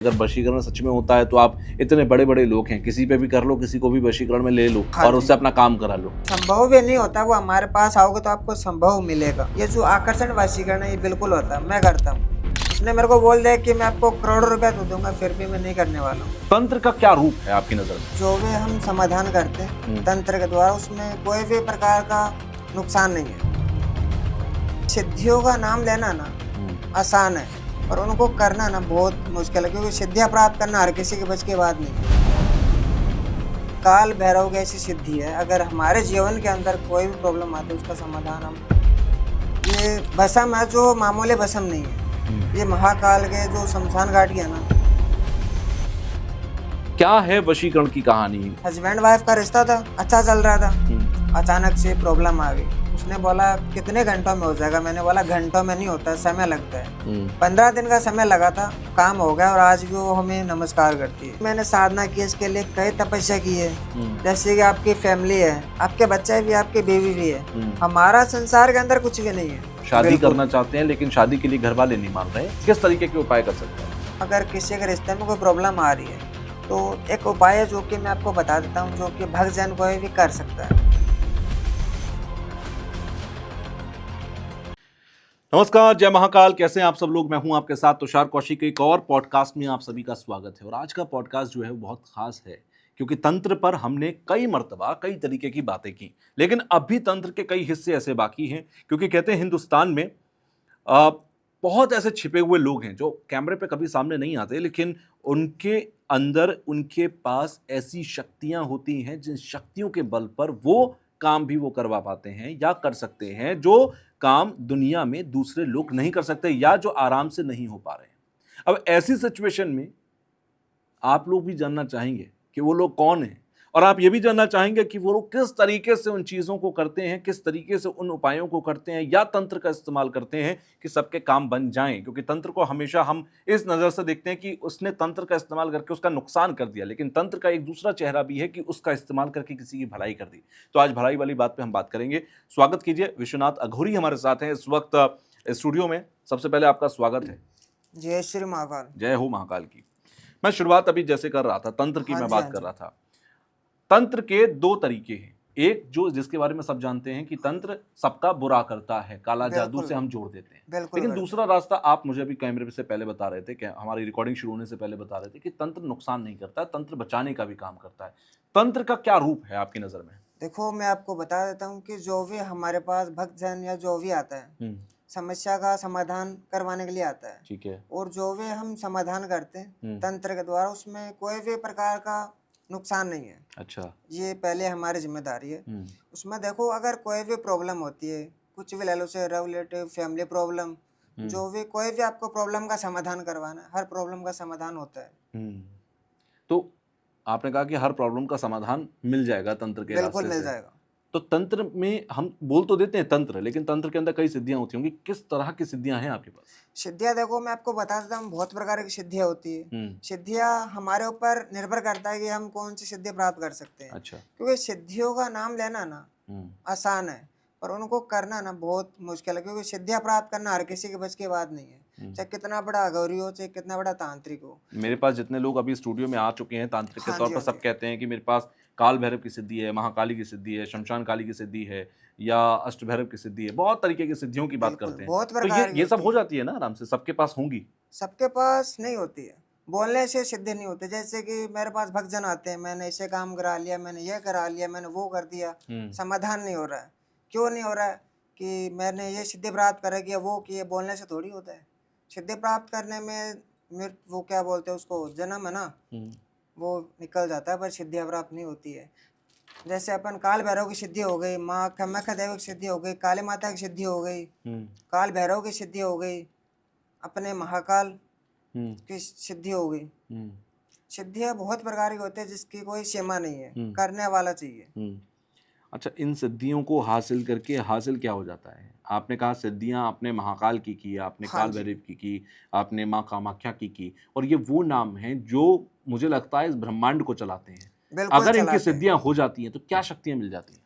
अगर वशीकरण सच में होता है तो आप इतने बड़े बड़े लोग हैं, किसी पे भी कर लो, किसी को भी वशीकरण में ले लो और उससे अपना काम करा लो। संभव भी नहीं होता, वो हमारे पास आओगे तो आपको संभव मिलेगा। ये जो आकर्षण वशीकरण है ये बिल्कुल होता है, मैं करता हूँ। उसने मेरे को बोल दिया कि मैं आपको करोड़ों रुपया तो दूंगा, फिर भी मैं नहीं करने वाला हूँ। तंत्र का क्या रूप है आपकी नजर में? जो भी हम समाधान करते हैं तंत्र के द्वारा, उसमें कोई भी प्रकार का नुकसान नहीं है। सिद्धियों का नाम लेना ना आसान है, और उनको करना ना बहुत मुश्किल है, क्योंकि सिद्धियां प्राप्त करना हर किसी के बस की बात नहीं है। काल भैरव की ऐसी सिद्धि है, अगर हमारे जीवन के अंदर कोई भी प्रॉब्लम आती है उसका समाधान हम, ये भस्म है जो मामूली भस्म नहीं है, ये महाकाल के जो शमशान घाट है ना। क्या है वशीकरण की कहानी? हस्बैंड वाइफ का रिश्ता था, अच्छा चल रहा था, अचानक से प्रॉब्लम आ गई। उसने बोला कितने घंटों में हो जाएगा, मैंने बोला घंटों में नहीं होता, समय लगता है। 15 दिन का समय लगा था, काम हो गया, और आज भी वो हमें नमस्कार करती है। मैंने साधना की इसके लिए, कई तपस्या की है, जैसे कि आपकी फैमिली है, आपके बच्चे भी, आपकी बीवी भी है, हमारा संसार के अंदर कुछ भी नहीं है। शादी करना चाहते हैं लेकिन शादी के लिए घर वाले नहीं मान रहे, किस तरीके के उपाय कर सकते हैं? अगर किसी के रिश्ते में कोई प्रॉब्लम आ रही है तो एक उपाय है जो कि मैं आपको बता देता हूँ, जो कि भक्तजन कोई भी कर सकता है। नमस्कार, जय महाकाल। कैसे हैं आप सब लोग? मैं हूं आपके साथ तुषार कौशिक। एक और पॉडकास्ट में आप सभी का स्वागत है। और आज का पॉडकास्ट जो है वो बहुत खास है, क्योंकि तंत्र पर हमने कई मर्तबा कई तरीके की बातें की, लेकिन अभी तंत्र के कई हिस्से ऐसे बाकी हैं। क्योंकि कहते हैं हिंदुस्तान में बहुत ऐसे छिपे हुए लोग हैं जो कैमरे पे कभी सामने नहीं आते, लेकिन उनके अंदर, उनके पास ऐसी शक्तियां होती हैं जिन शक्तियों के बल पर वो काम भी वो करवा पाते हैं या कर सकते हैं, जो काम दुनिया में दूसरे लोग नहीं कर सकते या जो आराम से नहीं हो पा रहे हैं। अब ऐसी सिचुएशन में आप लोग भी जानना चाहेंगे कि वो लोग कौन हैं, और आप ये भी जानना चाहेंगे कि वो लोग किस तरीके से उन चीज़ों को करते हैं, किस तरीके से उन उपायों को करते हैं या तंत्र का इस्तेमाल करते हैं कि सबके काम बन जाएं। क्योंकि तंत्र को हमेशा हम इस नज़र से देखते हैं कि उसने तंत्र का इस्तेमाल करके उसका नुकसान कर दिया, लेकिन तंत्र का एक दूसरा चेहरा भी है कि उसका इस्तेमाल करके किसी की भलाई कर दी। तो आज भलाई वाली बात पर हम बात करेंगे। स्वागत कीजिए, विश्वनाथ अघोरी हमारे साथ हैं इस वक्त स्टूडियो में। सबसे पहले आपका स्वागत है। जय श्री महाकाल। जय हो महाकाल की। मैं शुरुआत अभी जैसे कर रहा था, तंत्र की मैं बात कर रहा था। तंत्र के दो तरीके हैं। एक जो जिसके बारे में सब जानते हैं कि तंत्र सबका बुरा करता है, काला जादू से हम जोड़ देते हैं। लेकिन दूसरा रास्ता आप मुझे अभी कैमरे से पहले बता रहे थे, कि हमारी रिकॉर्डिंग शुरू होने से पहले बता रहे थे कि तंत्र नुकसान नहीं करता है, तंत्र बचाने का भी काम करता है। तंत्र का क्या रूप है आपकी नजर में? देखो, मैं आपको बता देता हूँ कि जो भी हमारे पास भक्तजन या जो भी आता है, समस्या का समाधान करवाने के लिए आता है, ठीक है, और जो भी हम समाधान करते हैं तंत्र के द्वारा, उसमें कोई भी प्रकार का नुकसान नहीं है। अच्छा, ये पहले हमारी जिम्मेदारी है। उसमें देखो, अगर कोई भी प्रॉब्लम होती है, कुछ भी ले लो, से रिलेटिव, फैमिली प्रॉब्लम, जो भी कोई भी आपको प्रॉब्लम का समाधान करवाना है, हर प्रॉब्लम का समाधान होता है। तो आपने कहा कि हर प्रॉब्लम का समाधान मिल जाएगा तंत्र के रास्ते से। बिल्कुल मिल जाएगा। तो तंत्र में हम बोल तो देते हैं तंत्र, लेकिन तंत्र के अंदर कई सिद्धियां होती होंगी। किस तरह की सिद्धियां हैं आपके पास? सिद्धियां देखो, मैं आपको बता देता हूँ, बहुत प्रकार की सिद्धियां होती है। सिद्धियां हमारे ऊपर निर्भर करता है कि हम कौन सी सिद्धि प्राप्त कर सकते हैं। अच्छा, क्योंकि सिद्धियों का नाम लेना ना आसान है, पर उनको करना ना बहुत मुश्किल है, क्योंकि सिद्धियां प्राप्त करना हर किसी के बस की बात नहीं है, चाहे कितना बड़ा अघोरी हो, चाहे कितना बड़ा तांत्रिक हो। मेरे पास जितने लोग अभी स्टूडियो में आ चुके हैं तांत्रिक के तौर पर, सब कहते हैं कि मेरे पास काल भैरव की सिद्धि है, महाकाली की सिद्धि है, शमशान काली की सिद्धि है, या अष्ट भैरव की सिद्धि है। बहुत तरीके की सिद्धियों की बात करते हैं। बहुत तो ये सब हो जाती है ना आराम से? सबके पास होंगी? सबके पास नहीं होती है, बोलने से सिद्धि नहीं होती। जैसे कि मेरे पास भक्तजन आते हैं, मैंने इसे काम करा लिया, मैंने ये करा लिया, मैंने वो कर दिया, समाधान नहीं हो रहा है। क्यों नहीं हो रहा है? कि मैंने ये सिद्धि प्राप्त करा किया, वो किए, बोलने से थोड़ी होता है। सिद्धि प्राप्त करने में वो क्या बोलते हैं उसको, जन्म है ना, वो निकल जाता है, पर सिद्धियाँ प्राप्त नहीं होती है। जैसे अपन काल भैरव की सिद्धि हो गई, माँ कामाख्या देवी की सिद्धि हो गई, काली माता की सिद्धि हो गई, काल भैरव की सिद्धि हो गई, अपने महाकाल की सिद्धि हो गई। सिद्धियाँ बहुत प्रकार की होती है, जिसकी कोई सीमा नहीं है, करने वाला चाहिए। अच्छा, इन सिद्धियों को हासिल करके हासिल क्या हो जाता है? आपने कहा सिद्धियां आपने महाकाल की, आपने काल भैरव की, आपने माँ कामाख्या की, और ये वो नाम हैं जो मुझे लगता है इस ब्रह्मांड को चलाते हैं। अगर इनकी सिद्धियां हो जाती हैं तो क्या शक्तियां मिल जाती हैं?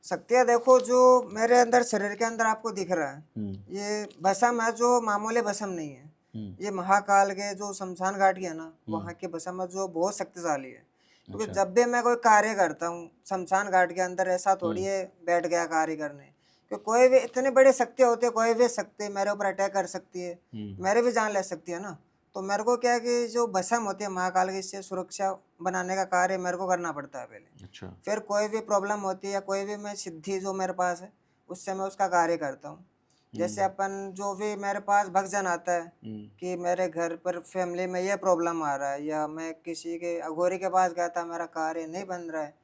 शक्तियाँ देखो, जो मेरे अंदर, शरीर के अंदर आपको दिख रहा है, ये भस्म है जो मामूली भस्म नहीं है। ये महाकाल के जो शमशान घाट की है ना, वहाँ की भस्म जो बहुत शक्तिशाली है। क्योंकि अच्छा। जब भी मैं कोई कार्य करता हूँ शमशान घाट के अंदर, ऐसा थोड़ी है बैठ गया कार्य करने, कि कोई भी इतनी बड़ी शक्ति होती है, कोई भी शक्ति मेरे ऊपर अटैक कर सकती है, मेरे भी जान ले सकती है ना। तो मेरे को क्या है कि जो भस्म होती है महाकाल की, इससे सुरक्षा बनाने का कार्य मेरे को करना पड़ता है पहले। अच्छा। फिर कोई भी प्रॉब्लम होती है या कोई भी मैं सिद्धि जो मेरे पास है, उससे मैं उसका कार्य करता हूँ। जैसे अपन जो भी मेरे पास भक्तजन आता है कि मेरे घर पर फैमिली में ये प्रॉब्लम आ रहा है, या मैं किसी के अघोरी के पास गया था, मेरा कार्य नहीं बन रहा है,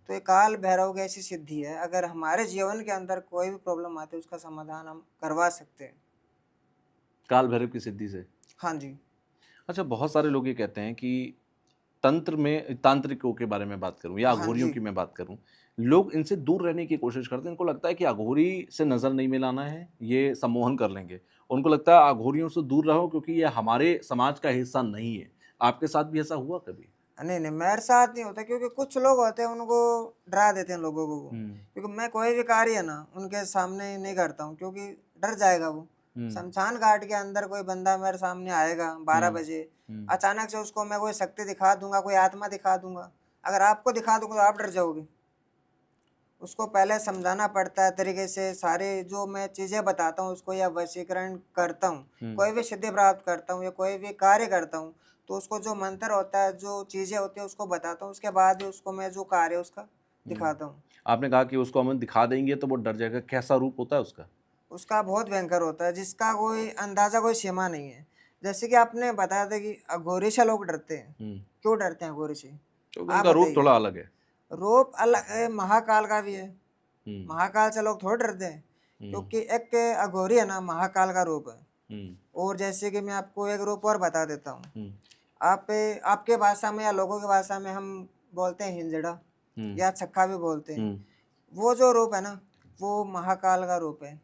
तो ये काल भैरव की ऐसी सिद्धि है, अगर हमारे जीवन के अंदर कोई भी प्रॉब्लम आती है उसका समाधान हम करवा सकते हैं। काल भैरव की सिद्धि से। हाँ जी। अच्छा, बहुत सारे लोग ये कहते हैं कि तंत्र में, तांत्रिकों के बारे में बात करूं या हाँ अघोरियों जी। की मैं बात करूं, लोग इनसे दूर रहने की कोशिश करते हैं। इनको लगता है कि अघोरी से नज़र नहीं मिलाना है, ये सम्मोहन कर लेंगे। उनको लगता है अघोरियों से दूर रहो क्योंकि ये हमारे समाज का हिस्सा नहीं है। आपके साथ भी ऐसा हुआ कभी? नहीं नहीं, मेरे साथ नहीं होता, क्योंकि कुछ लोग होते हैं उनको डरा देते हैं लोगों को वो। क्योंकि मैं कोई भी कार्य है ना उनके सामने नहीं करता हूँ, क्योंकि डर जाएगा वो। शमशान घाट के अंदर कोई बंदा मेरे सामने आएगा 12 बजे, अचानक से उसको मैं कोई शक्ति दिखा दूंगा, कोई आत्मा दिखा दूंगा, अगर आपको दिखा दूंगा तो आप डर जाओगे। उसको पहले समझाना पड़ता है तरीके से, सारे जो मैं चीज़ें बताता हूँ उसको, या वशीकरण करता हूँ, कोई भी सिद्धि प्राप्त करता हूँ या कोई भी कार्य करता हूँ, तो उसको जो मंत्र होता है, जो चीज़ें होती है उसको बताता हूँ, उसके बाद ही उसको मैं जो कार्य है उसका दिखाता हूँ। आपने कहा कि उसको हम दिखा देंगे तो वो डर जाएगा। कैसा रूप होता है उसका? उसका बहुत भयंकर होता है, जिसका कोई अंदाज़ा, कोई सीमा नहीं है। जैसे कि आपने बताया था कि अघोरी से लोग डरते हैं, क्यों डरते हैं अघोरी से? क्योंकि आप उनका रूप बताइए। थोड़ा अलग है। रूप अलग है, महाकाल का भी है। हम्म। महाकाल से लोग थोड़े डरते हैं, क्योंकि एक अघोरी है ना, महाकाल का रूप है। और जैसे कि मैं आपको एक रूप और बता देता हूँ। आप आपके भाषा में या लोगों की भाषा में हम बोलते हैं हिंजड़ा, या छक्का भी बोलते हैं। वो जो रूप है ना, वो महाकाल का रूप है।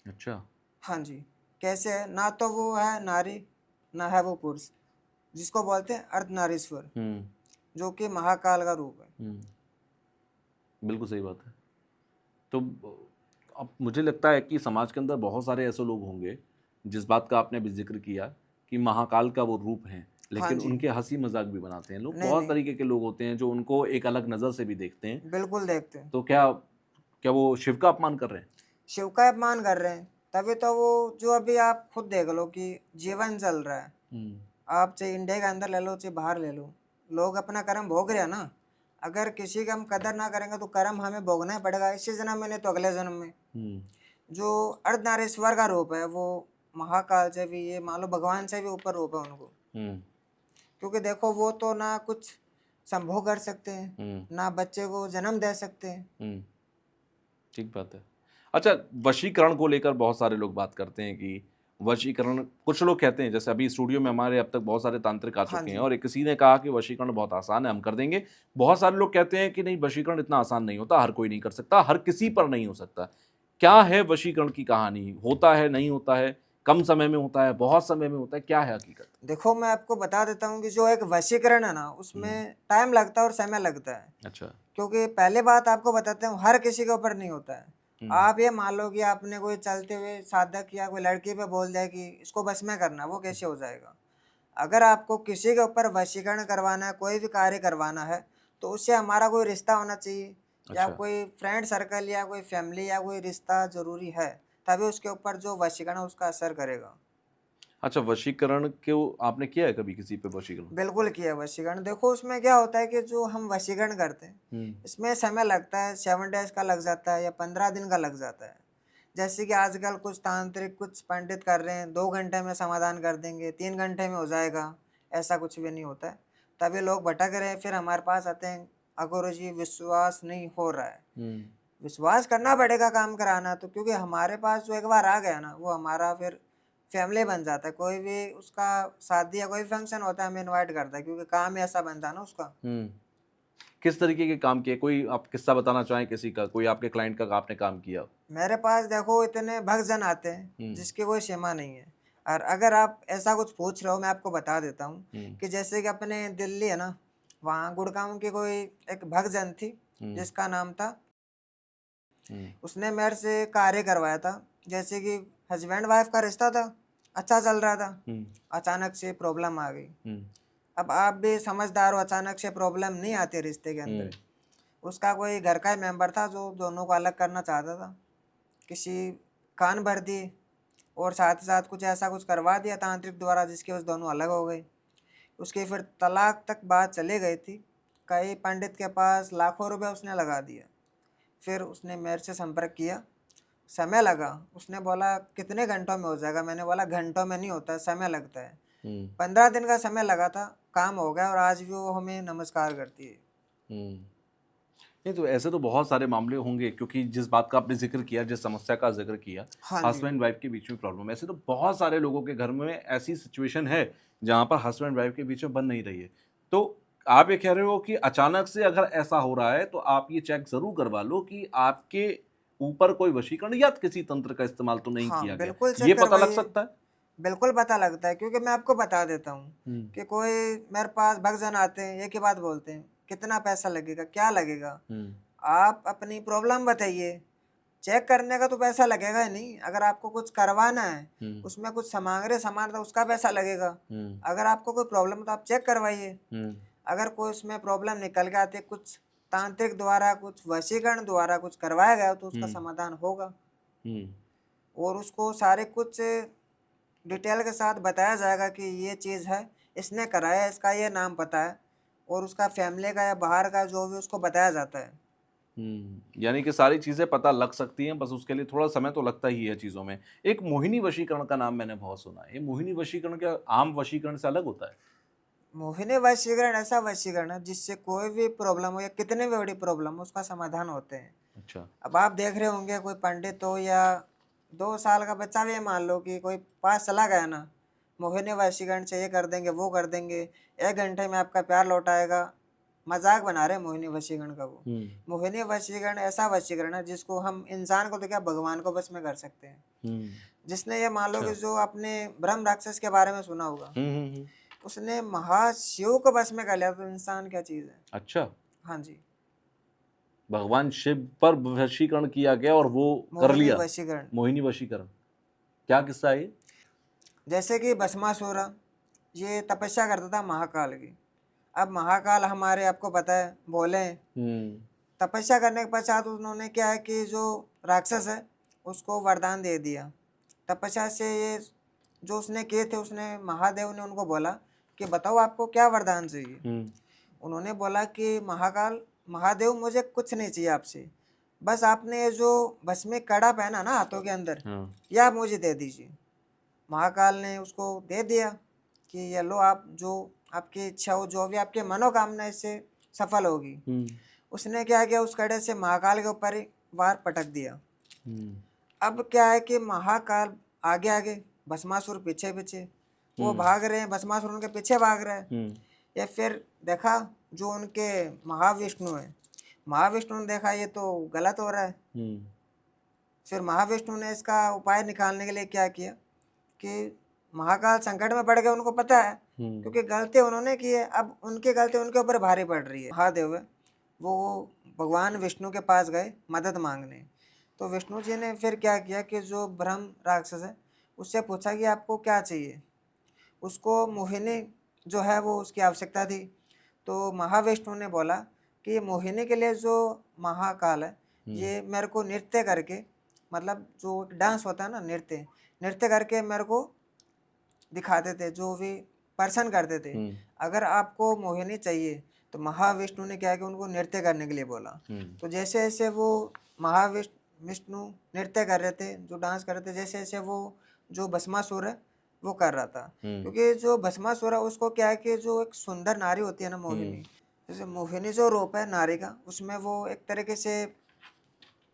अच्छा। हाँ जी। कैसे है ना, तो वो है नारी, ना है वो पुरुष, जिसको बोलते हैं अर्धनारीश्वर, जो कि महाकाल का रूप है। बिल्कुल सही बात है। तो अब मुझे लगता है कि समाज के अंदर बहुत सारे ऐसे लोग होंगे, जिस बात का आपने अभी जिक्र किया कि महाकाल का वो रूप है, हाँ लेकिन जी। उनके हंसी मजाक भी बनाते हैं लोग। नहीं बहुत नहीं, तरीके के लोग होते हैं जो उनको एक अलग नज़र से भी देखते हैं। बिल्कुल देखते हैं। तो क्या क्या वो शिव का अपमान कर रहे हैं? शिव का अपमान कर रहे हैं, तभी तो वो जो अभी आप खुद देख लो कि जीवन चल रहा है, आप चाहे इंडिया के अंदर ले लो चाहे बाहर ले लो, लोग अपना कर्म भोग रहे हैं ना। अगर किसी का हम कदर ना करेंगे तो कर्म हमें भोगना ही पड़ेगा, इसी जन्म में नहीं तो अगले जन्म में। जो अर्धनारीश्वर का रूप है, वो महाकाल से भी, ये मान लो भगवान से भी ऊपर रूप है उनको। क्योंकि देखो, वो तो ना कुछ संभोग कर सकते हैं, ना बच्चे को जन्म दे सकते हैं। ठीक बात है। अच्छा, वशीकरण को लेकर बहुत सारे लोग बात करते हैं कि वशीकरण, कुछ लोग कहते हैं, जैसे अभी स्टूडियो में हमारे अब तक बहुत सारे तांत्रिक आ हाँ चुके हैं जी। और एक किसी ने कहा कि वशीकरण बहुत आसान है, हम कर देंगे। बहुत सारे लोग कहते हैं कि नहीं, वशीकरण इतना आसान नहीं होता, हर कोई नहीं कर सकता, हर किसी पर नहीं हो सकता। क्या है वशीकरण की कहानी? होता है, नहीं होता है, कम समय में होता है, बहुत समय में होता है, क्या है हकीकत? देखो, मैं आपको बता देता हूँ कि जो एक वशीकरण है ना, उसमें टाइम लगता है और समय लगता है। अच्छा। क्योंकि पहले बात आपको बताते हूँ, हर किसी के ऊपर नहीं होता है। आप ये मान लो कि आपने कोई चलते हुए साधक या कोई लड़की पे बोल दिया कि इसको बस में करना, वो कैसे हो जाएगा? अगर आपको किसी के ऊपर वशीकरण करवाना है, कोई भी कार्य करवाना है, तो उससे हमारा कोई रिश्ता होना चाहिए, या अच्छा। कोई फ्रेंड सर्कल या कोई फैमिली या कोई रिश्ता जरूरी है, तभी उसके ऊपर जो वशीकरण है उसका असर करेगा। अच्छा, वशीकरण क्यों आपने किया है कभी किसी पे वशीकरण? बिल्कुल किया वशीकरण। देखो, उसमें क्या होता है कि जो हम वशीकरण करते हैं, इसमें समय लगता है, 7 डेज का लग जाता है या 15 दिन का लग जाता है। जैसे कि आजकल कुछ तांत्रिक, कुछ पंडित कर रहे हैं 2 घंटे में समाधान कर देंगे, 3 घंटे में हो जाएगा, ऐसा कुछ भी नहीं होता है। तभी लोग भटक रहे हैं, फिर हमारे पास आते हैं, अगर जी विश्वास नहीं हो रहा है, विश्वास करना पड़ेगा काम कराना तो, क्योंकि हमारे पास जो एक बार आ गया ना, वो हमारा फिर फैमिली बन जाता है। कोई भी उसका शादी या कोई फंक्शन होता है, हमें इनवाइट करता है, क्योंकि काम ही ऐसा बनता है ना उसका। किस तरीके के काम किए? कोई आप किस्सा बताना चाहें किसी का, कोई आपके क्लाइंट का आपने काम किया हो? मेरे पास देखो इतने भक्तजन आते हैं जिसकी कोई सीमा नहीं है। और अगर आप ऐसा कुछ पूछ रहे हो, मैं आपको बता देता हूँ कि जैसे कि अपने दिल्ली है ना, वहाँ गुड़गांव की कोई एक भक्तजन थी, जिसका नाम था, उसने मेरे से कार्य करवाया था। जैसे कि हस्बैंड वाइफ का रिश्ता था, अच्छा चल रहा था, हम्म, अचानक से प्रॉब्लम आ गई। हम्म, अब आप भी समझदार हो, अचानक से प्रॉब्लम नहीं आती रिश्ते के अंदर। हम्म, उसका कोई घर का ही मेंबर था जो दोनों को अलग करना चाहता था, किसी कान भर दिए और साथ ही साथ कुछ ऐसा कुछ करवा दिया तांत्रिक द्वारा जिसके वजह से दोनों अलग हो गए। उसकी फिर तलाक तक बात चली गई थी। कई पंडित के पास लाखों रुपए उसने लगा दिया। फिर उसने मेरे से संपर्क किया, समय लगा। उसने बोला कितने घंटों में हो जाएगा, मैंने बोला घंटों में नहीं होता, समय लगता है। हम्म, 15 दिन का समय लगा था, काम हो गया और आज भी वो हमें नमस्कार करती है। हम्म। नहीं तो ऐसे तो बहुत सारे मामले होंगे, क्योंकि जिस बात का आपने जिक्र किया, जिस समस्या का जिक्र किया, हाँ जी। हस्बैंड वाइफ के बीच में प्रॉब्लम, ऐसे तो बहुत सारे लोगों के घर में ऐसी सिचुएशन है जहाँ पर हस्बैंड वाइफ के बीच में बन नहीं रही है। तो आप ये कह रहे हो कि अचानक से अगर ऐसा हो रहा है तो आप ये चेक जरूर करवा लो कि आपके ऊपर कोई वशीकरण या किसी तंत्र का इस्तेमाल तो नहीं हाँ, किया गया। बिल्कुल ये चेक पता लग करवाइए। सकता है। बिल्कुल पता लगता है, क्योंकि मैं आपको बता देता हूँ हम्म, कि कोई मेरे पास भक्तजन आते हैं, एक ही बात बोलते हैं, कितना पैसा लगेगा, क्या लगेगा। हम्म, आप अपनी प्रॉब्लम बताइए, चेक करने का तो पैसा लगेगा ही नहीं। अगर आपको कुछ करवाना है, हम्म, उसमें कुछ सामग्री सामान था, उसका पैसा लगेगा। हम्म, अगर आपको कोई प्रॉब्लम है तो आप चेक करवाइए। हम्म, अगर कोई उसमें प्रॉब्लम निकल के आती है, कुछ तांत्रिक द्वारा, कुछ वशीकरण द्वारा कुछ करवाया गया, तो उसका हम्म, समाधान होगा। हम्म, और उसको सारे कुछ डिटेल के साथ बताया जाएगा कि ये चीज़ है, इसने कराया है, इसका ये नाम पता है, और उसका फैमिली का या बाहर का जो भी उसको बताया जाता है। यानी कि सारी चीजें पता लग सकती हैं, बस उसके लिए थोड़ा समय तो लगता ही है चीजों में। एक मोहिनी वशीकरण का नाम मैंने बहुत सुना है। ये मोहिनी वशीकरण क्या आम वशीकरण से अलग होता है? मोहिनी वशीकरण ऐसा वशीकरण है जिससे कोई भी प्रॉब्लम हो या कितनी भी बड़ी प्रॉब्लम हो, उसका समाधान होते हैं। अच्छा। अब आप देख रहे होंगे कोई पंडित हो या 2 साल का बच्चा भी, मान लो कि कोई पास चला गया ना, मोहिनी वशीकरण से ये कर देंगे, वो कर देंगे, 1 घंटे में आपका प्यार लौटाएगा। मजाक बना रहे हैं मोहिनी वशीकरण का वो। हम्म, मोहिनी वशीकरण ऐसा वशीकरण है जिसको हम इंसान को तो क्या, भगवान को बस में कर सकते हैं। हम्म, जिसने ये मान लो अच्छा। कि जो आपने ब्रह्म राक्षस के बारे में सुना होगा, हम्म। उसने महाशिव को बस में कर लिया, तो इंसान क्या चीज़ है। अच्छा, हाँ जी। भगवान शिव पर वशीकरण किया गया और वो कर मोहिनी लिया। वशीकरण। मोहिनी वशीकरण, क्या किस्सा है ये? जैसे कि भस्मासुर, ये तपस्या करता था महाकाल की। अब महाकाल हमारे, आपको पता है, बोले हैं। हम्म, तपस्या करने के पश्चात उन्होंने क्या है कि जो राक्षस है उसको वरदान दे दिया। तपस्या से ये जो उसने किए थे, उसने महादेव ने उनको बोला कि बताओ आपको क्या वरदान चाहिए। हम्म, उन्होंने बोला कि महाकाल, महादेव, मुझे कुछ नहीं चाहिए आपसे, बस आपने ये जो भस्मी कड़ा पहना ना हाथों के अंदर, हाँ, यह आप मुझे दे दीजिए। महाकाल ने उसको दे दिया कि ये लो, आप जो आपकी इच्छा हो, जो भी आपकी मनोकामना, इससे सफल होगी। हम्म, उसने क्या किया, उस कड़े से महाकाल के ऊपर ही वार पटक दिया। हम्म, अब क्या है कि महाकाल आगे आगे, भस्मासुर पीछे पीछे, वो हम्म, भाग रहे हैं, भस्मासुर उनके पीछे भाग रहा है। हम्म, ये फिर देखा जो उनके महाविष्णु है, महाविष्णु ने देखा ये तो गलत हो रहा है। हम्म, फिर महाविष्णु ने इसका उपाय निकालने के लिए क्या किया कि महाकाल संकट में पड़ गए, उनको पता है, हम्म, क्योंकि गलती उन्होंने की है। अब उनकी गलती उनके ऊपर भारी पड़ रही है। महादेव है, वो भगवान विष्णु के पास गए मदद मांगने। तो विष्णु जी ने फिर क्या किया कि जो ब्रह्म राक्षस है उससे पूछा कि आपको क्या चाहिए। उसको मोहिनी जो है वो उसकी आवश्यकता थी। तो महाविष्णु ने बोला कि मोहिनी के लिए जो महाकाल है, हम्म, ये मेरे को नृत्य करके, मतलब जो डांस होता है ना, नृत्य, नृत्य करके मेरे को दिखाते थे, जो भी प्रसन्न करते थे। हम्म, अगर आपको मोहिनी चाहिए तो महाविष्णु ने क्या है कि उनको नृत्य करने के लिए बोला। हम्म, तो जैसे जैसे वो महाविष्णु नृत्य कर रहे थे, जो डांस कर रहे थे, जैसे जैसे वो जो भस्मासुर है वो कर रहा था। हम्म, क्योंकि जो भस्मासुर है उसको क्या है कि जो एक सुंदर नारी होती है ना, हम्म, मोहिनी, जैसे मोहिनी जो रूप है नारी का, उसमें वो एक तरीके से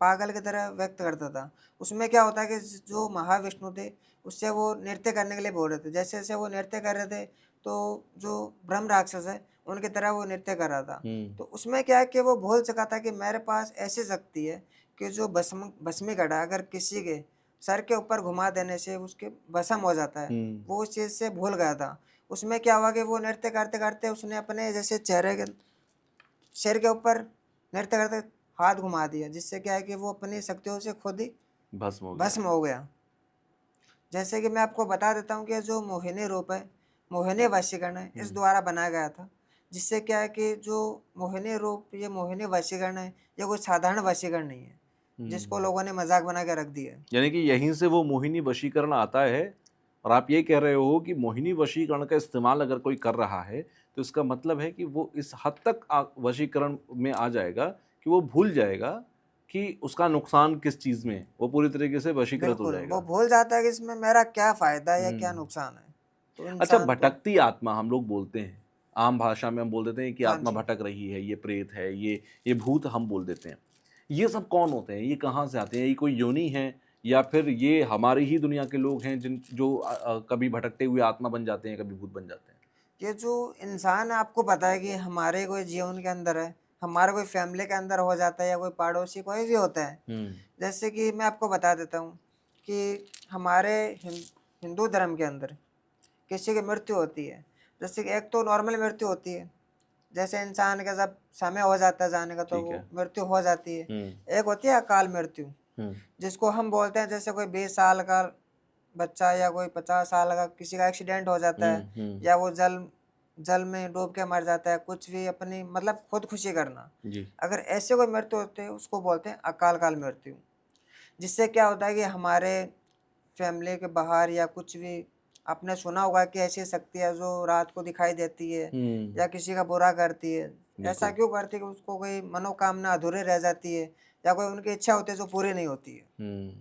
पागल की तरह व्यक्त करता था। उसमें क्या होता है कि जो महाविष्णु थे उससे वो नृत्य करने के लिए बोल रहे थे। जैसे जैसे वो नृत्य कर रहे थे तो जो ब्रह्म राक्षस है उनकी तरह वो नृत्य कर रहा था। हम्म, तो उसमें क्या है कि वो भूल चुका था कि मेरे पास ऐसी शक्ति है कि जो भस्मी घड़ा अगर किसी के सर के ऊपर घुमा देने से उसके भस्म हो जाता है। हम्म, वो उस चीज़ से भूल गया था। उसमें क्या हुआ कि वो नृत्य करते करते उसने अपने जैसे चेहरे के, सिर के ऊपर नृत्य करते हाथ घुमा दिया, जिससे क्या है कि वो अपनी शक्तियों से खुद ही भस्म हो गया। भस्म हो गया। जैसे कि मैं आपको बता देता हूँ कि जो मोहिनी रूप है, मोहिनी वशीकरण है, इस द्वारा बनाया गया था। जिससे क्या है कि जो मोहिनी रूप, ये मोहिनी वशीकरण है, ये कोई साधारण वशीकरण नहीं है, जिसको लोगों ने मजाक बना के रख दिया है। यानी कि यहीं से वो मोहिनी वशीकरण आता है, और आप ये कह रहे हो कि मोहिनी वशीकरण का इस्तेमाल अगर कोई कर रहा है तो इसका मतलब है कि वो इस हद तक वशीकरण में आ जाएगा कि वो भूल जाएगा कि उसका नुकसान किस चीज़ में है। वो पूरी तरीके से वशीकृत हो बिल्कुल, वो जाएगा। भूल जाता है कि इसमें मेरा क्या फायदा है या क्या हम्म। नुकसान है। तो अच्छा, इंसान को, भटकती आत्मा हम लोग बोलते हैं, आम भाषा में हम बोल देते हैं कि हाँ आत्मा जी, भटक रही है, ये प्रेत है, ये भूत हम बोल देते हैं। ये सब कौन होते हैं? ये कहाँ से आते हैं? ये कोई योनि है, या फिर ये हमारी ही दुनिया के लोग हैं जिन जो कभी भटकते हुए आत्मा बन जाते हैं, कभी भूत बन जाते हैं? ये जो इंसान है, आपको पता है कि हमारे कोई जीवन के अंदर है, हमारे कोई फैमिली के अंदर हो जाता है या कोई पड़ोसी कोई भी होता है। हम्म। जैसे कि मैं आपको बता देता हूँ कि हमारे हिंदू धर्म के अंदर किसी की मृत्यु होती है। जैसे कि एक तो नॉर्मल मृत्यु होती है, जैसे इंसान का जब समय हो जाता है जाने का तो ठीक वो है। मृत्यु हो जाती है। हम्म। एक होती है अकाल मृत्यु, हम्म। जिसको हम बोलते हैं, जैसे कोई 20 साल का बच्चा या कोई 50 साल का किसी का एक्सीडेंट हो जाता है, हम्म। या वो जल जल में डूब के मर जाता है, कुछ भी अपनी मतलब खुदकुशी करना। जी। अगर ऐसे कोई मृत्यु होती है उसको बोलते हैं अकाल काल मृत्यु। जिससे क्या होता है कि हमारे फैमिली के बाहर या कुछ भी, आपने सुना होगा कि ऐसी शक्तियाँ जो रात को दिखाई देती है हम्म। या किसी का बुरा करती है। ऐसा बिल्कुल। क्यों करती है कि उसको कोई मनोकामना अधूरी रह जाती है, या कोई उनकी इच्छा होती है जो पूरी नहीं होती है। हम्म।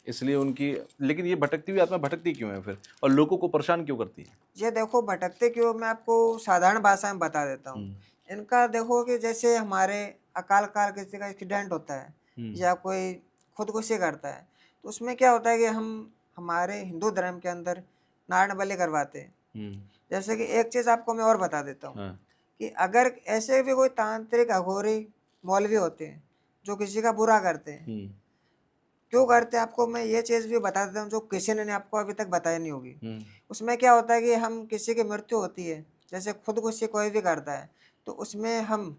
इसलिए उनकी, लेकिन ये भटकती हुई आत्मा भटकती क्यों है फिर, और लोगों को परेशान क्यों करती है? ये देखो भटकते क्यों, मैं आपको साधारण भाषा में बता देता हूँ। हम्म। इनका देखो कि जैसे हमारे अकाल काल किसी का एक्सीडेंट होता है हम्म। या कोई खुदकुशी करता है, तो उसमें क्या होता है कि हम हमारे हिंदू धर्म के अंदर नारायण बलि करवाते हैं। हम्म। जैसे कि एक चीज़ आपको मैं और बता देता हूँ हाँ। कि अगर ऐसे भी कोई तांत्रिक अघोरी मौलवी होते हैं जो किसी का बुरा करते हैं, हम्म। क्यों करते हैं आपको मैं ये चीज़ भी बता देता हूँ जो किसी ने आपको अभी तक बताई नहीं होगी। हम्म। उसमें क्या होता है कि हम किसी की मृत्यु होती है, जैसे खुदकुशी कोई भी करता है, तो उसमें हम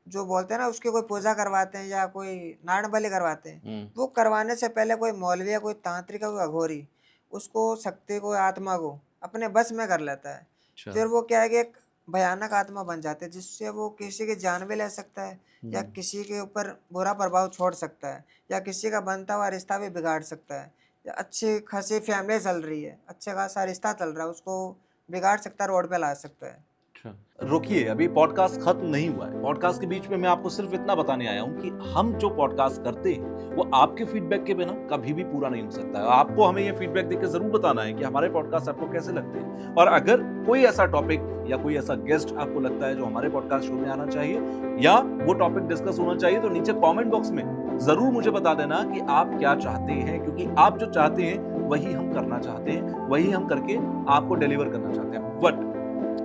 जो बोलते हैं ना उसकी कोई पूजा करवाते हैं या कोई नारायण बलि करवाते हैं। हम्म। वो करवाने से पहले कोई मौलवी या कोई तांत्रिक या कोई अघोरी उसको शक्ति को, आत्मा को अपने बस में कर लेता है। अच्छा। फिर वो क्या है कि एक भयानक आत्मा बन जाते हैं, जिससे वो किसी की जान भी ले सकता है या हम्म। किसी के ऊपर बुरा प्रभाव छोड़ सकता है, या किसी का बनता हुआ रिश्ता भी बिगाड़ सकता है। या अच्छी खासी फैमिली चल रही है, अच्छा खासा रिश्ता चल रहा है, उसको बिगाड़ सकता है, रोड पे ला सकता है। अच्छा, रुकिए, अभी पॉडकास्ट खत्म नहीं हुआ है। पॉडकास्ट के बीच में मैं आपको सिर्फ इतना बताने आया हूं कि हम जो पॉडकास्ट करते हैं वो आपके फीडबैक के बिना कभी भी पूरा नहीं हो सकता है। आपको हमें ये फीडबैक देकर जरूर बताना है कि हमारे पॉडकास्ट आपको कैसे लगते हैं, और अगर कोई ऐसा टॉपिक या कोई ऐसा गेस्ट आपको लगता है जो हमारे पॉडकास्ट शो में आना चाहिए या वो टॉपिक डिस्कस होना चाहिए, तो नीचे कॉमेंट बॉक्स में जरूर मुझे बता देना कि आप क्या चाहते हैं, क्योंकि आप जो चाहते हैं वही हम करना चाहते हैं, वही हम करके आपको डिलीवर करना चाहते हैं। बट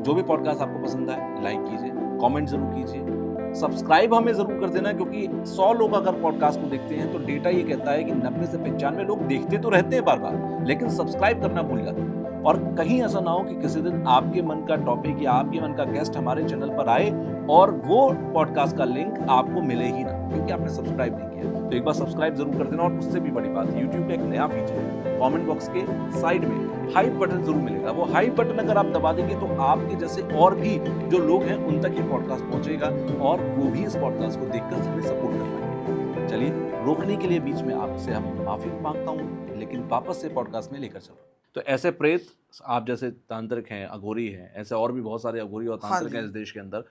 जो भी पॉडकास्ट आपको पसंद आए, लाइक कीजिए, कमेंट जरूर कीजिए, सब्सक्राइब हमें जरूर कर देना, क्योंकि 100 लोग अगर पॉडकास्ट को देखते हैं तो डेटा ये कहता है कि 90 से 95 लोग देखते तो रहते हैं बार बार, लेकिन सब्सक्राइब करना भूल जाते हैं। और कहीं ऐसा ना हो कि किसी दिन आपके मन का टॉपिक या आपके मन का गेस्ट हमारे चैनल पर आए और वो पॉडकास्ट का लिंक आपको मिले ही ना, क्योंकि आपने सब्सक्राइब नहीं किया। तो एक बार सब्सक्राइब जरूर कर देना। और उससे भी बड़ी बात, यूट्यूब का एक नया फीचर है, कमेंट बॉक्स के साइड में हाइप बटन जरूर मिलेगा। वो हाइप बटन अगर आप दबा देंगे तो आपके जैसे और भी जो लोग हैं उन तक ये पॉडकास्ट पहुंचेगा, और वो भी इस पॉडकास्ट को देखकर हमें सपोर्ट कर पाएंगे। चलिए, रोकने के लिए बीच में आपसे हम माफी मांगता हूँ, लेकिन वापस से पॉडकास्ट में लेकर चलो। तो ऐसे प्रेत, आप जैसे तांत्रिक हैं, अघोरी हैं, ऐसे और भी बहुत सारे अघोरी और हाँ तांत्रिक जी, हैं इस देश के अंदर,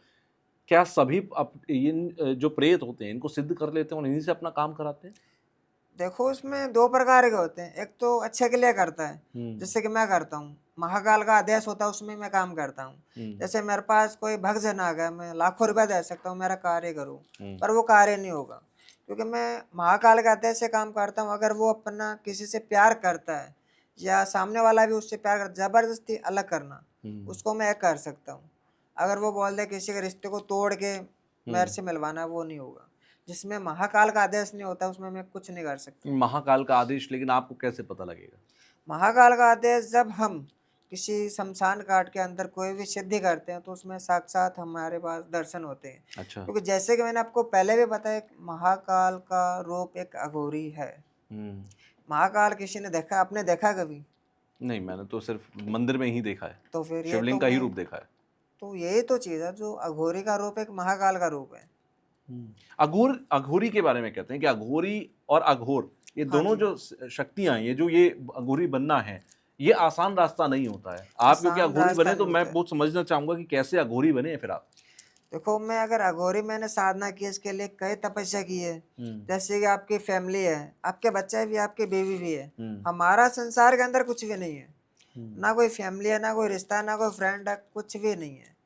क्या सभी इन जो प्रेत होते हैं इनको सिद्ध कर लेते हैं और इन्हीं से अपना काम कराते हैं? देखो उसमें दो प्रकार के होते हैं। एक तो अच्छे के लिए करता है, हम्म। जैसे कि मैं करता हूँ, महाकाल का आदेश होता है उसमें मैं काम करता हूँ। हम्म। जैसे मेरे पास कोई भक्तजन आ गया, मैं लाखों रुपया दे सकता हूँ मेरा कार्य करूँ, हम्म। पर वो कार्य नहीं होगा, क्योंकि मैं महाकाल के आदेश से काम करता हूँ। अगर वो अपना किसी से प्यार करता है या सामने वाला भी उससे प्यार कर, जबरदस्ती अलग करना, हम्म। उसको मैं कर सकता हूँ। अगर वो बोल दे किसी के रिश्ते को तोड़ के मेरे से मिलवाना, वो नहीं होगा। जिसमें महाकाल का आदेश नहीं होता उसमें मैं कुछ नहीं कर सकता। महाकाल का आदेश लेकिन आपको कैसे पता लगेगा? महाकाल का आदेश जब हम किसी शमशान घाट के अंदर कोई भी सिद्धि करते हैं तो उसमें साक्षात हमारे पास दर्शन होते हैं। अच्छा। क्योंकि जैसे कि मैंने आपको पहले भी बताया, महाकाल का रूप एक अघोरी है। हम्म। महाकाल किसी ने देखा, आपने देखा कभी? नहीं, मैंने तो सिर्फ मंदिर में ही देखा है, तो फिर ये शिवलिंग तो का ही मैं रूप देखा है। तो यही तो चीज़ है, जो अघोरी का रूप एक महाकाल का रूप है। अघोरी के बारे में कहते हैं कि अघोरी और अघोर ये हाँ दोनों जी, जो शक्तियां हैं, ये जो ये अघोरी बनना है, ये आसान रास्ता नहीं होता है। आप क्योंकि आसान अघोरी रास्ता बने नहीं तो मैं होता है। बहुत समझना चाहूंगा कि कैसे अघोरी बने हैं फिर आप। देखो, मैं अगर अघोरी मैंने साधना की, इसके लिए कई तपस्या की है। हम्म। जैसे कि आपकी फैमिली है, आपके बच्चे भी, आपकी बीवी भी है। हम्म। हमारा संसार के अंदर कुछ भी नहीं है। हम्म। ना कोई फैमिली है, ना कोई रिश्ता, ना कोई फ्रेंड है, कुछ भी नहीं है।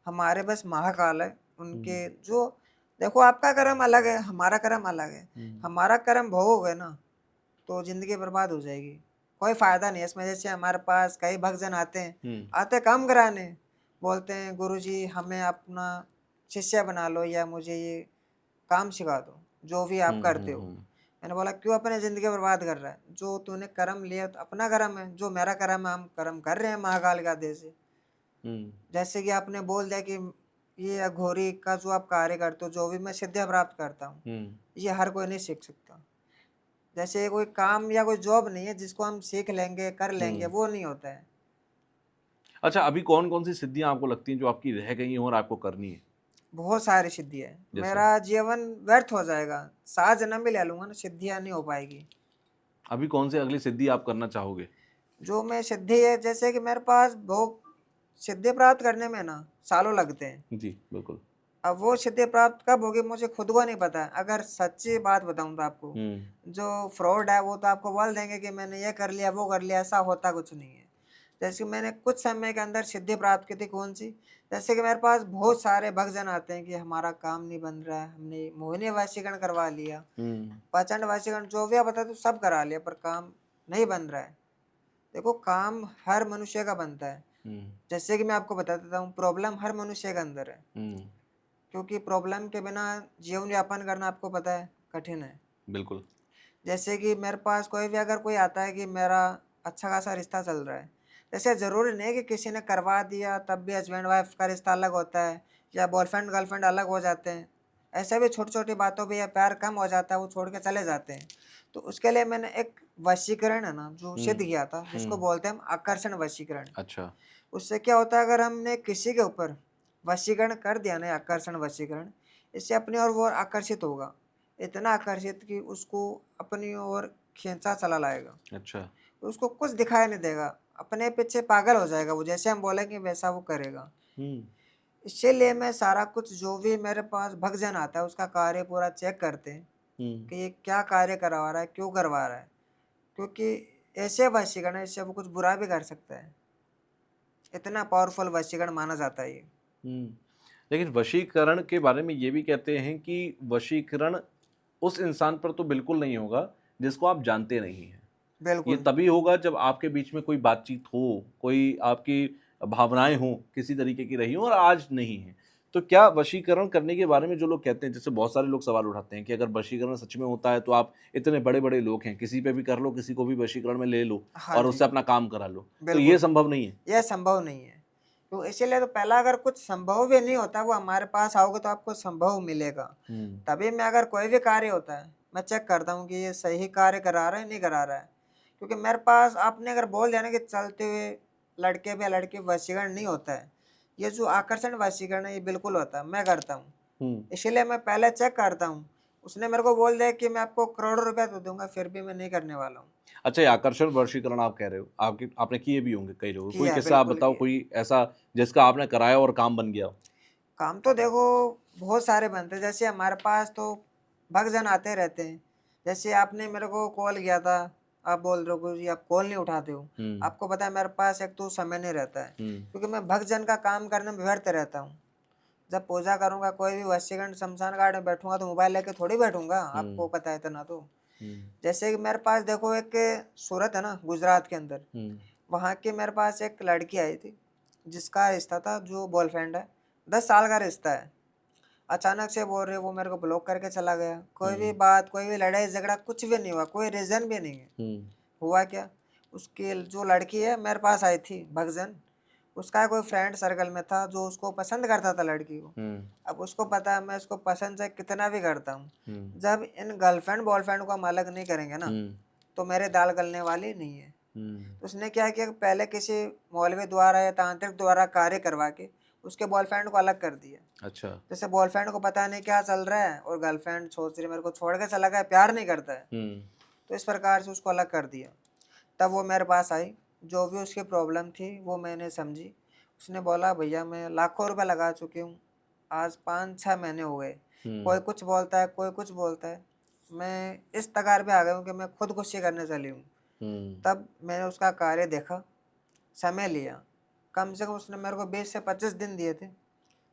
हमारे बस महाकाल है। हम्म। उनके जो देखो, आपका कर्म अलग है, हमारा कर्म अलग है। हम्म। हमारा कर्म भोगोगे ना, तो जिंदगी बर्बाद हो जाएगी। कोई फायदा नहीं है इसमें। जैसे हमारे पास कई भक्तजन आते हैं, हम्म। आते काम कराने, बोलते हैं गुरुजी हमें अपना शिष्य बना लो, या मुझे ये काम सिखा दो, जो भी आप करते हो। हम्म। मैंने बोला क्यों अपने जिंदगी बर्बाद कर रहा है? जो तूने कर्म लिया तो अपना कर्म है, जो मेरा कर्म है हम कर्म कर रहे हैं महाकाल के आदेश से। हम्म। जैसे कि आपने बोल दिया कि ये अघोरी का जो आप कार्य करते हो, जो भी मैं सिद्धियां प्राप्त करता हूँ, हम्म। ये हर कोई नहीं सीख सकता। जैसे ये कोई काम या कोई जॉब नहीं है जिसको हम सीख लेंगे, कर लेंगे, हम्म। वो नहीं होता है। अच्छा, अभी कौन कौन सी सिद्धियां आपको लगती हैं जो आपकी रह गई हैं और आपको करनी है? बहुत सारी सिद्धियां है, जैसे मेरा जीवन व्यर्थ हो जाएगा। 7 जन्म भी ले लूंगा ना, सिद्धियां नहीं हो पाएगी। अभी कौन सी अगली सिद्धि आप करना चाहोगे? जो मैं सिद्धि है, जैसे कि मेरे पास बहुत सिद्धि प्राप्त करने में ना सालों लगते हैं। जी बिल्कुल। अब वो सिद्धि प्राप्त कब होगी मुझे खुद को नहीं पता है। अगर सच्ची बात बताऊं तो आपको, हम्म। जो फ्रॉड है वो तो आपको बोल देंगे कि मैंने ये कर लिया, वो कर लिया। ऐसा होता कुछ नहीं है। जैसे कि मैंने कुछ समय के अंदर सिद्धि प्राप्त की थी। कौन सी? जैसे कि मेरे पास बहुत सारे भक्तजन आते हैं कि हमारा काम नहीं बन रहा है, हमने मोहिनी वशीकरण करवा लिया, हम्म। प्रचंड वशीकरण, जो भी आप बता दो सब करा लिया, पर काम नहीं बन रहा है। देखो, काम हर मनुष्य का बनता है। हम्म। जैसे कि मैं आपको बता देता हूँ, प्रॉब्लम हर मनुष्य के अंदर है। हम्म। क्योंकि प्रॉब्लम के बिना जीवन यापन करना आपको पता है कठिन है। बिल्कुल। जैसे कि मेरे पास कोई भी अगर कोई आता है कि मेरा अच्छा खासा रिश्ता चल रहा है, जैसे ज़रूरी नहीं है कि किसी ने करवा दिया तब भी हस्बैंड वाइफ का रिश्ता अलग होता है, या बॉयफ्रेंड गर्लफ्रेंड अलग हो जाते हैं। ऐसे भी छोटी छोटी बातों पे या प्यार कम हो जाता है, वो छोड़ के चले जाते हैं। तो उसके लिए मैंने एक वशीकरण है ना जो सिद्ध हम्म। किया था, जिसको हम्म। बोलते हैं हम आकर्षण वशीकरण। अच्छा। उससे क्या होता है, अगर हमने किसी के ऊपर वशीकरण कर दिया ना, आकर्षण वशीकरण, इससे अपनी ओर वो आकर्षित होगा। इतना आकर्षित कि उसको अपनी ओर खींचा चला लाएगा। अच्छा। उसको कुछ दिखाई नहीं देगा, अपने पीछे पागल हो जाएगा वो। जैसे हम बोलेंगे वैसा वो करेगा। हम्म। इसीलिए मैं सारा कुछ जो भी मेरे पास भक्तजन आता है उसका कार्य पूरा चेक करते हैं हम्म। कि ये क्या कार्य करवा रहा है, क्यों करवा रहा है। क्योंकि ऐसे वशीकरण है, इससे वो कुछ बुरा भी कर सकता है। इतना पावरफुल वशीकरण माना जाता है ये। हम्म। लेकिन वशीकरण के बारे में ये भी कहते हैं कि वशीकरण उस इंसान पर तो बिल्कुल नहीं होगा जिसको आप जानते नहीं हैं। ये बिल्कुल। तभी होगा जब आपके बीच में कोई बातचीत हो, कोई आपकी भावनाएं हों किसी तरीके की रही हो और आज नहीं है। तो क्या वशीकरण करने के बारे में जो लोग कहते हैं, जैसे बहुत सारे लोग सवाल उठाते हैं कि अगर वशीकरण सच में होता है तो आप इतने बड़े बड़े लोग हैं, किसी पे भी कर लो, किसी को भी वशीकरण में ले लो हाँ और जी, उससे अपना काम करा लो, तो ये बिल्कुल। संभव नहीं है। यह संभव नहीं है। तो इसीलिए तो पहला, अगर कुछ संभव भी नहीं होता, वो हमारे पास आओगे तो आपको संभव मिलेगा। हम्म। तभी मैं, अगर कोई भी कार्य होता है, मैं चेक करता हूँ कि ये सही कार्य करा रहा है नहीं करा रहा है। क्योंकि मेरे पास आपने अगर बोल दिया ना कि चलते हुए लड़के पे लड़की वशीकरण नहीं होता है, ये जो आकर्षण वशीकरण है ये बिल्कुल होता है, मैं करता हूँ। हम्म। इसीलिए मैं पहले चेक करता हूँ। उसने मेरे को बोल दिया कि मैं आपको करोड़ों रुपया तो दूंगा, फिर भी मैं नहीं करने वाला हूँ। अच्छा, ये आकर्षण वशीकरण आप कह रहे हो, आपके आपने किए भी होंगे कई लोगों, कोई किया है, किस्सा आप बिल्कुल बताओ, किया है। कोई ऐसा जिसका आपने कराया और काम बन गया हो। काम तो देखो बहुत सारे बनते हैं। जैसे हमारे पास तो भक्तजन आते रहते हैं। जैसे आपने मेरे को कॉल किया था, आप बोल रहे हो जी आप कॉल नहीं उठाते हो। हम्म। आपको पता है मेरे पास एक तो समय नहीं रहता है, हम्म। क्योंकि मैं भक्तजन का काम करने में व्यर्थ रहता हूँ। जब पूजा करूंगा, कोई भी वशीकरण शमशान घाट में बैठूंगा तो मोबाइल लेके थोड़ी बैठूंगा, हम्म। आपको पता है इतना तो। हम्म। जैसे कि मेरे पास देखो एक सूरत है ना गुजरात के अंदर, हम्म। वहाँ की मेरे पास एक लड़की आई थी, जिसका रिश्ता था, जो बॉयफ्रेंड है, 10 साल का रिश्ता है। अचानक से बोल रहे वो मेरे को ब्लॉक करके चला गया। कोई भी हम्म। बात, कोई भी लड़ाई झगड़ा कुछ भी नहीं हुआ, कोई रीजन भी नहीं है। हम्म। हुआ क्या, उसकी जो लड़की है मेरे पास आई थी भगजन, उसका कोई फ्रेंड सर्कल में था जो उसको पसंद करता था लड़की को। हम्म। अब उसको पता है मैं उसको पसंद से कितना भी करता हूँ, हम्म। जब इन गर्लफ्रेंड बॉयफ्रेंड को हम अलग नहीं करेंगे ना, हम्म। तो मेरे दाल गलने वाली नहीं है। तो उसने क्या किया, पहले किसी मौलवी द्वारा या तांत्रिक द्वारा कार्य करवा के उसके बॉयफ्रेंड को अलग कर दिया। अच्छा। जैसे बॉयफ्रेंड को पता नहीं क्या चल रहा है और गर्लफ्रेंड सोच रही मेरे को छोड़ के चला गया, प्यार नहीं करता है, तो इस प्रकार से उसको अलग कर दिया। तब वो मेरे पास आई, जो भी उसकी प्रॉब्लम थी वो मैंने समझी। उसने बोला भैया मैं लाखों रुपए लगा चुकी हूँ, आज 5-6 महीने हो गए, कोई कुछ बोलता है कोई कुछ बोलता है, मैं इस तगार पे आ गया हूँ कि मैं खुदकुशी करने चली हूँ। तब मैंने उसका कार्य देखा, समय लिया, कम से कम उसने मेरे को 20 से 25 दिन दिए थे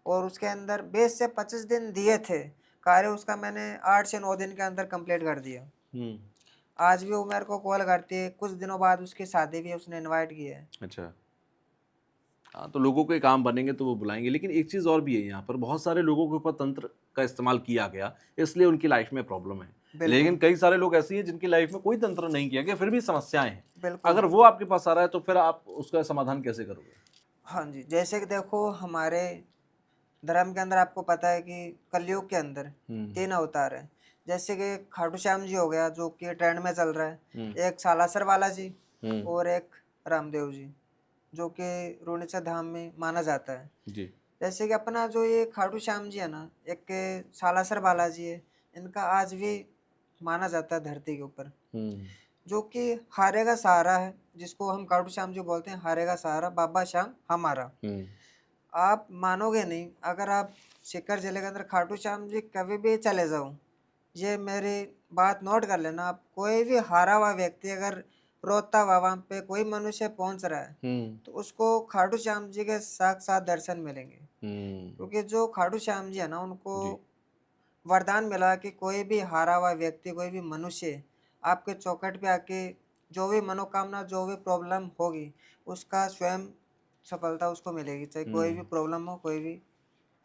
और उसके अंदर 20 से 25 दिन दिए थे, कार्य उसका मैंने 8 से 9 दिन के अंदर कंप्लीट कर दिया। आज भी वो मेरे को कॉल करती है, कुछ दिनों बाद उसकी शादी भी है, उसने इनवाइट किया है। अच्छा। हाँ, तो लोगों के काम बनेंगे तो वो बुलाएंगे, लेकिन एक चीज़ और भी है, यहाँ पर बहुत सारे लोगों के ऊपर तंत्र का इस्तेमाल किया गया, इसलिए उनकी लाइफ में प्रॉब्लम है। लेकिन बिल्कुल कई सारे लोग ऐसे हैं जिनकी लाइफ में कोई तंत्र नहीं किया गया, फिर भी समस्याएं हैं। बिल्कुल। अगर वो आपके पास आ रहा है तो फिर आप उसका समाधान कैसे करोगे? हाँ जी, जैसे कि देखो हमारे धर्म के अंदर आपको पता है कि कलयुग के अंदर 3 अवतार हैं। जैसे कि खाटू श्याम जी हो गया जो कि ट्रेंड में चल रहा है, एक सालासर वाला जी और एक रामदेव जी जो कि रुणेश्वर धाम में माना जाता है। जी। जैसे कि अपना जो ये खाटू श्याम जी है ना, एक के सालासर बालाजी है, इनका आज भी माना जाता है धरती के ऊपर, जो कि हारे का सहारा है, जिसको हम खाटू श्याम जी बोलते हैं, हारे का सहारा बाबा श्याम हमारा। आप मानोगे नहीं, अगर आप सीकर जिले के अंदर खाटू श्याम जी कभी भी चले जाओ, ये मेरी बात नोट कर लेना, आप कोई भी हारा हुआ व्यक्ति अगर रोता हुआ वहां पे कोई मनुष्य पहुंच रहा है तो उसको खाटू श्याम जी के साक्षात दर्शन मिलेंगे। क्योंकि जो खाटू श्याम जी है ना, उनको जी। वरदान मिला कि कोई भी हारा हुआ व्यक्ति, कोई भी मनुष्य आपके चौखट पे आके जो भी मनोकामना, जो भी प्रॉब्लम होगी, उसका स्वयं सफलता उसको मिलेगी, चाहे कोई भी प्रॉब्लम हो, कोई भी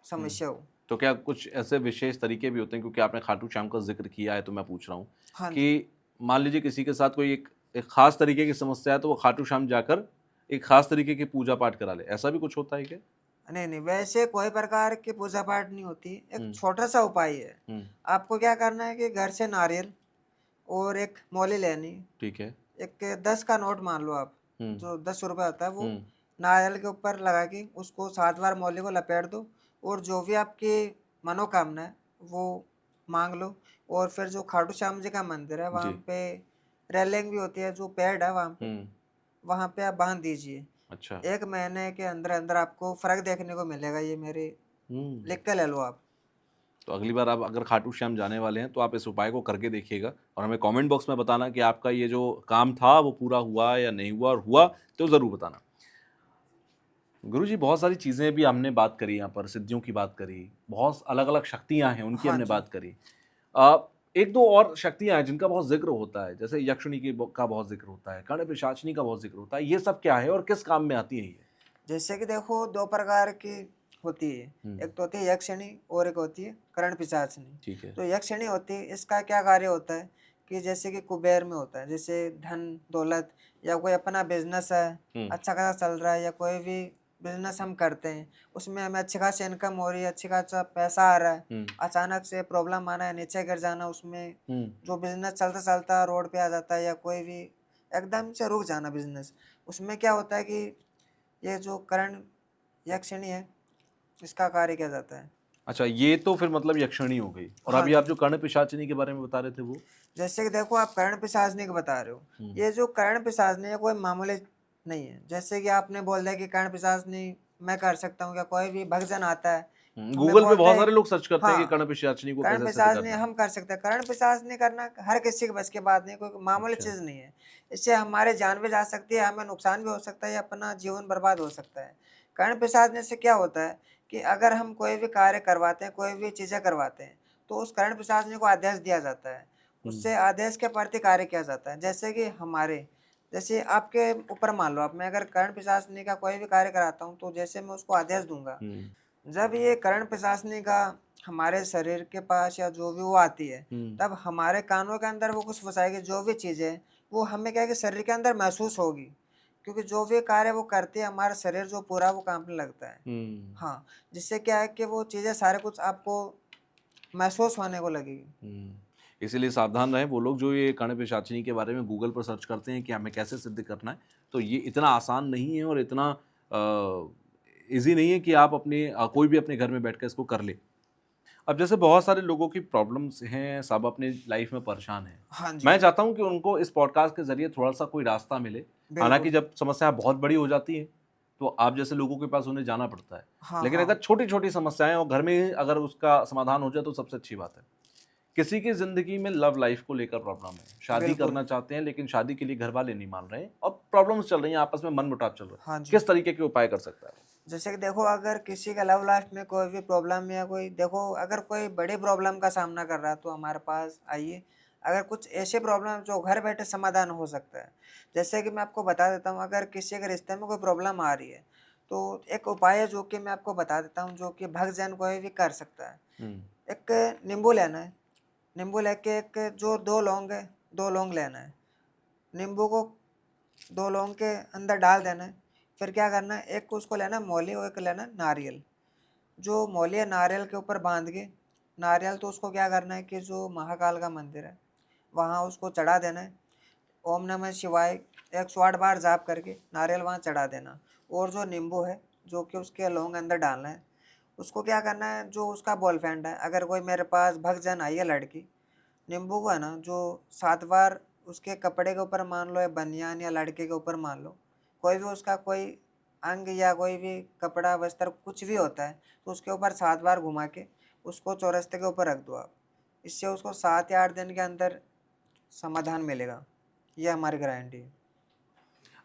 समस्या हो। तो क्या कुछ ऐसे विशेष तरीके भी होते हैं, क्योंकि आपने खाटू श्याम का जिक्र किया है तो मैं पूछ रहा हूँ हाँ जी। कि मान लीजिए किसी के साथ कोई एक खास तरीके की समस्या है तो वो खाटू श्याम जाकर एक खास तरीके की पूजा पाठ करा ले, ऐसा भी कुछ होता है क्या? नहीं नहीं, वैसे कोई प्रकार की पूजा पाठ नहीं होती, एक हम्म। छोटा सा उपाय है। हम्म। आपको क्या करना है कि घर से नारियल और एक मौली लेनी, ठीक है। एक 10 का नोट मान लो आप, जो 10 रुपए होता है, वो नारियल के ऊपर लगा के उसको 7 बार मौली को लपेट दो और जो भी आपकी मनोकामना है वो मांग लो। और फिर जो खाटू श्याम जी का मंदिर है वहाँ जी। पे रेलिंग भी होती है, जो पेड़ है वहाँ पे आप बांध दीजिए। अच्छा। 1 महीने के अंदर अंदर आपको फर्क देखने को मिलेगा, ये मेरे लिख के ले लो आप। तो अगली बार आप अगर खाटू श्याम जाने वाले हैं तो आप इस उपाय को करके देखिएगा और हमें कमेंट बॉक्स में बताना कि आपका ये जो काम था वो पूरा हुआ या नहीं हुआ, और हुआ तो ज़रूर बताना। गुरुजी, बहुत सारी चीज़ें भी हमने बात करी, यहाँ पर सिद्धियों की बात करी, बहुत अलग अलग शक्तियाँ हैं उनकी हाँ हमने जी। बात करी। एक दो और शक्तियाँ हैं जिनका बहुत जिक्र होता है, जैसे यक्षिणी का बहुत जिक्र होता है, कर्ण पिशाचिनी का बहुत जिक्र होता है, ये सब क्या है और किस काम में आती है ये? जैसे कि देखो 2 प्रकार की होती है, एक तो होती है यक्षिणी और एक होती है कर्ण पिशाचिनी। ठीक है। तो यक्षिणी होती है, इसका क्या कार्य होता है कि जैसे कि कुबेर में होता है, जैसे धन दौलत या कोई अपना बिजनेस है अच्छा खासा चल रहा है, या कोई भी बिजनेस हम करते हैं उसमें हमें अच्छी खासी इनकम हो रही है, अच्छी खासा पैसा आ रहा है, अचानक से प्रॉब्लम आना है, नीचे गिर जाना, उसमें जो बिजनेस चलता चलता रोड पे आ जाता है, या कोई भी एकदम से रुक जाना बिजनेस, उसमें क्या होता है कि ये जो कर्ण यक्षिणी है इसका कार्य किया जाता है। अच्छा, ये तो फिर मतलब यक्षिणी हो गई, और हाँ अभी आप जी। जो कर्ण पिशाचिनी के बारे में बता रहे थे वो? जैसे कि देखो आप कर्ण पिशाचिनी को बता रहे हो, ये जो कर्ण पिशाचिनी है कोई मामूली नहीं है। जैसे कि आपने बोल दिया कि कर्ण पिशाचिनी मैं कर सकता हूँ, या कोई भी भक्तजन आता है हमें गूगल पे बोलते बहुत हैं, सारे लोग सर्च करते हैं कि हाँ कर्ण पिशाचिनी को कर्ण कैसे सिद्ध पिशाचिनी करना है। हम कर सकते हैं। कर्ण पिशाचिनी करना हर किसी के बस की बात नहीं, कोई मामूली अच्छा। चीज नहीं है। इससे हमारे जान भी जा सकती है, हमें नुकसान भी हो सकता है, या अपना जीवन बर्बाद हो सकता है। कर्ण पिशाचिनी से क्या होता है कि अगर हम कोई भी कार्य करवाते हैं, कोई भी चीजें करवाते हैं, तो उस कर्ण पिशाचिनी को आदेश दिया जाता है, उससे आदेश के प्रति कार्य किया जाता है। जैसे कि हमारे जैसे आपके ऊपर मान लो, आप मैं अगर कर्ण पिशाचिनी का कोई भी कार्य कराता हूँ, तो जैसे मैं उसको आदेश दूंगा, जब ये कर्ण पिशाचिनी का हमारे शरीर के पास या जो भी वो आती है, तब हमारे कानों के अंदर वो कुछ फंसाएगी, जो भी चीजें वो हमें क्या है कि शरीर के अंदर महसूस होगी, क्योंकि जो भी कार्य वो करती है हमारा शरीर जो पूरा वो कांपने लगता है। हाँ, जिससे क्या है कि वो चीजें सारे कुछ आपको महसूस होने को लगेगी। इसीलिए सावधान रहें वो लोग जो ये कर्ण पिशाचिनी के बारे में गूगल पर सर्च करते हैं कि हमें कैसे सिद्ध करना है, तो ये इतना आसान नहीं है और इतना ईज़ी नहीं है कि आप अपने कोई भी अपने घर में बैठ कर इसको कर ले। अब जैसे बहुत सारे लोगों की प्रॉब्लम्स हैं, सब अपनी लाइफ में परेशान हैं। हाँ जी, मैं चाहता हूँ कि उनको इस पॉडकास्ट के ज़रिए थोड़ा-सा कोई रास्ता मिले। हालाँकि बिल्कुल। जब समस्याएँ बहुत बड़ी हो जाती हैं, तो आप जैसे लोगों के पास उन्हें जाना पड़ता है। हाँ, लेकिन अगर हाँ, छोटी-छोटी समस्याएँ और घर में ही अगर उसका समाधान हो जाए तो सबसे अच्छी बात है। किसी की ज़िंदगी में लव लाइफ़ को लेकर प्रॉब्लम है। शादी बिल्कुल। करना चाहते हैं लेकिन शादी के लिए घरवाले नहीं मान रहे हैं और प्रॉब्लम्स चल रही हैं, आपस में मनमुटाव चल रहा है। हाँ जी। किस तरीके के उपाय कर सकता है वो? जैसे कि देखो, अगर किसी का लव लाइफ में कोई भी प्रॉब्लम या कोई देखो, अगर कोई बड़ी प्रॉब्लम का सामना कर रहा है तो हमारे पास आइए। अगर कुछ ऐसे प्रॉब्लम जो घर बैठे समाधान हो सकता है, जैसे कि मैं आपको बता देता हूँ, अगर किसी के रिश्ते में कोई प्रॉब्लम आ रही है तो एक उपाय है जो कि मैं आपको बता देता हूँ, जो कि भक्तजन कोई भी कर सकता है। हुँ, एक नींबू लेना है। नींबू लेके एक जो दो लौंग है, दो लौंग लेना है। नींबू को 2 लौंग के अंदर डाल देना है। फिर क्या करना है, एक को उसको लेना है मौली और एक लेना है नारियल। जो मौली है नारियल के ऊपर बाँध के, नारियल तो उसको क्या करना है कि जो महाकाल का मंदिर है, वहाँ उसको चढ़ा देना है। ओम नमः शिवाय 108 बार जाप करके नारियल वहाँ चढ़ा देना। और जो नींबू है, जो कि उसके लौंग अंदर डालना है, उसको क्या करना है, जो उसका बॉयफ्रेंड है, अगर कोई मेरे पास भक्तजन आई है लड़की, नींबू को है ना जो 7 बार उसके कपड़े के ऊपर मान लो या बनियान या लड़के के ऊपर मान लो, कोई भी उसका कोई अंग या कोई भी कपड़ा वस्त्र कुछ भी होता है, तो उसके ऊपर 7 बार घुमा के उसको चौरस्ते के ऊपर रख दो आप। इससे उसको 7 या 8 दिन के अंदर समाधान मिलेगा। ये हमारी गारंटी है।